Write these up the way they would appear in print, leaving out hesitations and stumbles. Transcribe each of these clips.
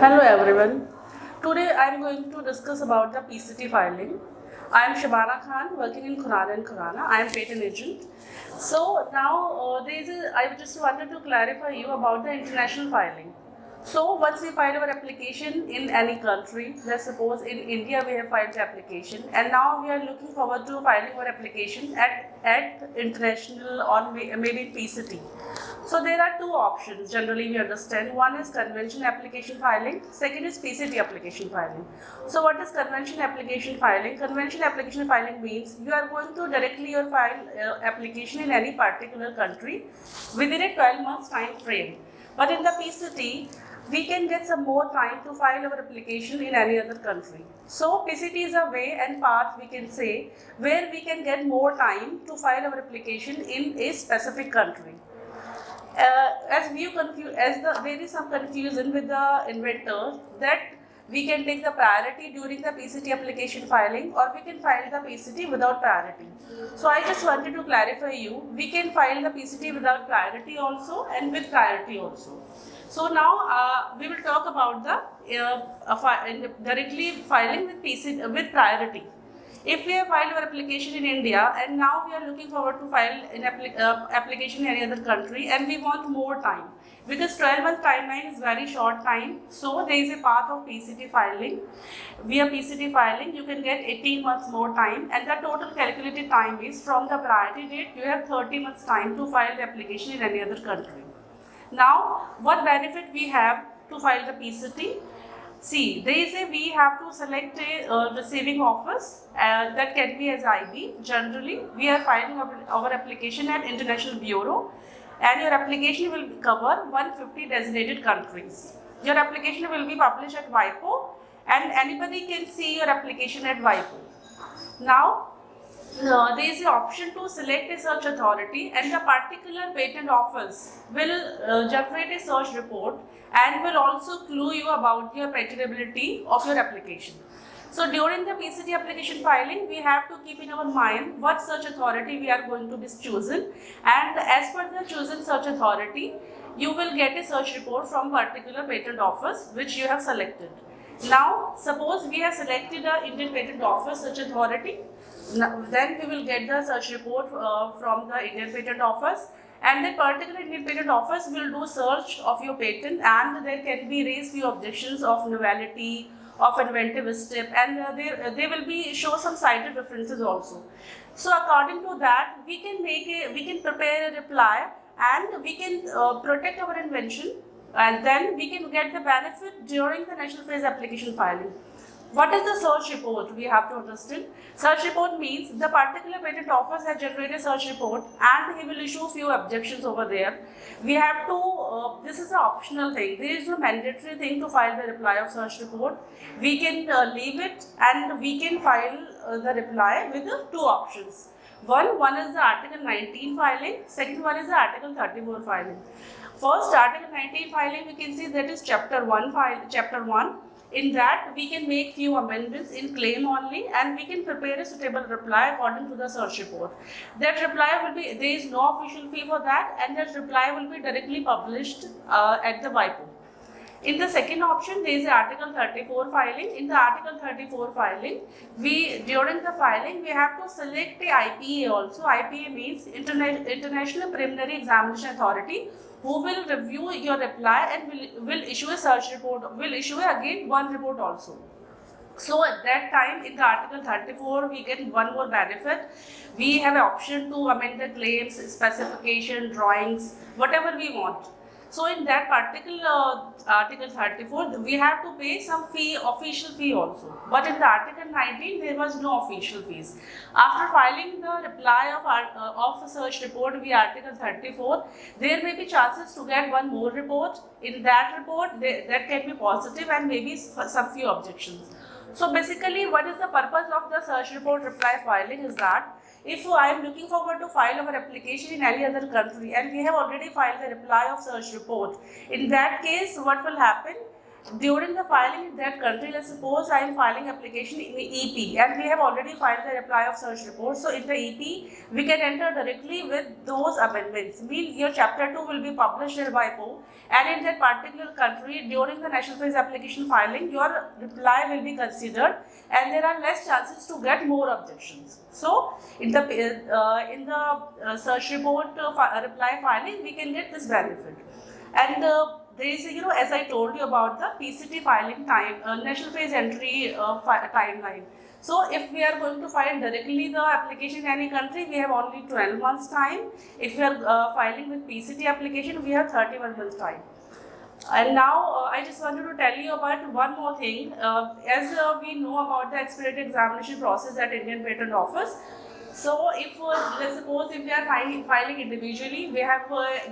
Hello everyone. Today I am going to discuss about the PCT filing. I am Shabana Khan working in Khurana and Khurana. I am patent agent. So now I just wanted to clarify you about the international filing. So once we file our application in any country, let's suppose in India we have filed the application and now we are looking forward to filing our application at international or maybe PCT. So there are two options generally we understand. One is convention application filing, second is PCT application filing. So what is convention application filing? Convention application filing means you are going to directly your file application in any particular country within a 12 months time frame. But in the PCT, we can get some more time to file our application in any other country. So PCT is a way and path we can say where we can get more time to file our application in a specific country. There is some confusion with the inventors that we can take the priority during the PCT application filing or we can file the PCT without priority. So I just wanted to clarify you, we can file the PCT without priority also and with priority also. So now we will talk about the directly filing with PCT with priority. If we have filed our application in India and now we are looking forward to file an application in any other country and we want more time because 12-month timeline is very short time. So there is a path of PCT filing. Via PCT filing you can get 18 months more time and the total calculated time is from the priority date you have 30 months time to file the application in any other country. Now what benefit we have to file the PCT? See, we have to select a receiving office that can be as IB. Generally, we are filing our application at International Bureau and your application will cover 150 designated countries. Your application will be published at WIPO and anybody can see your application at WIPO. Now, there is an option to select a search authority and the particular patent office will generate a search report and will also clue you about your patentability of your application. So during the PCT application filing, we have to keep in our mind what search authority we are going to be chosen, and as per the chosen search authority, you will get a search report from particular patent office which you have selected. Now, suppose we have selected a Indian Patent Office search authority, then we will get the search report from the Indian Patent Office and that particular Indian Patent Office will do search of your patent and there can be raised few objections of novelty, of inventive step and they will be show some cited references also. So according to that, we can prepare a reply and we can protect our invention and then we can get the benefit during the national phase application filing. What is the search report? We have to understand. Search report means the particular patent office has generated a search report and he will issue few objections over there. We have to, this is an optional thing. There is no mandatory thing to file the reply of search report. We can leave it and we can file the reply with two options. One is the Article 19 filing, second one is the Article 34 filing. First, Article 19 filing, we can see that is Chapter 1. In that, we can make few amendments in claim only and we can prepare a suitable reply according to the search report. That reply will be, there is no official fee for that and that reply will be directly published at the WIPO. In the second option, there is the Article 34 filing. In the Article 34 filing, during the filing, we have to select the IPA also. IPA means International Preliminary Examination Authority, who will review your reply and will issue a search report, will issue again one report also. So at that time in the Article 34 we get one more benefit. We have an option to amend the claims, specification, drawings, whatever we want. So in that particular Article 34 we have to pay some fee, official fee also. But in the Article 19 there was no official fees. After filing the reply of a search report via Article 34, there may be chances to get one more report. In that report that can be positive and maybe some few objections. So basically what is the purpose of the search report reply filing is that if I am looking forward to file our application in any other country and we have already filed the reply of search report, in that case what will happen? during the filing in that country, let's suppose I am filing application in the EP and we have already filed the reply of search report. So in the EP, we can enter directly with those amendments. Mean your chapter 2 will be published in WIPO, and in that particular country during the national phase application filing, your reply will be considered and there are less chances to get more objections. So in the search report reply filing, we can get this benefit. And there is, as I told you about the PCT filing time, national phase entry timeline. So if we are going to file directly the application in any country, we have only 12 months time. If we are filing with PCT application, we have 31 months time. And now I just wanted to tell you about one more thing. As we know about the expedited examination process at Indian Patent Office. So if let's suppose if we are filing individually,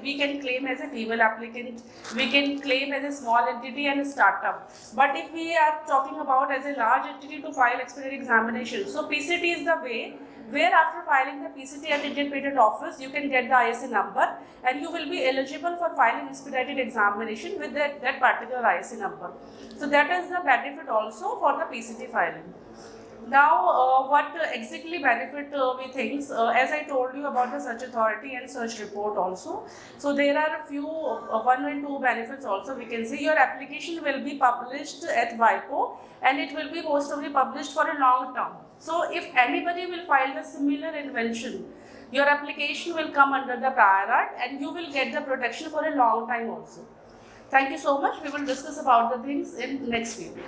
we can claim as a female applicant, we can claim as a small entity and a startup. But if we are talking about as a large entity to file expedited examination, so PCT is the way where after filing the PCT at Indian Patent Office, you can get the ISA number and you will be eligible for filing expedited examination with that particular ISA number. So that is the benefit also for the PCT filing. Now, what exactly benefit we think, as I told you about the search authority and search report also. So there are a few, one and two benefits also we can say. Your application will be published at WIPO and it will be most probably published for a long term. So if anybody will file the similar invention, your application will come under the prior art and you will get the protection for a long time also. Thank you so much. We will discuss about the things in next video.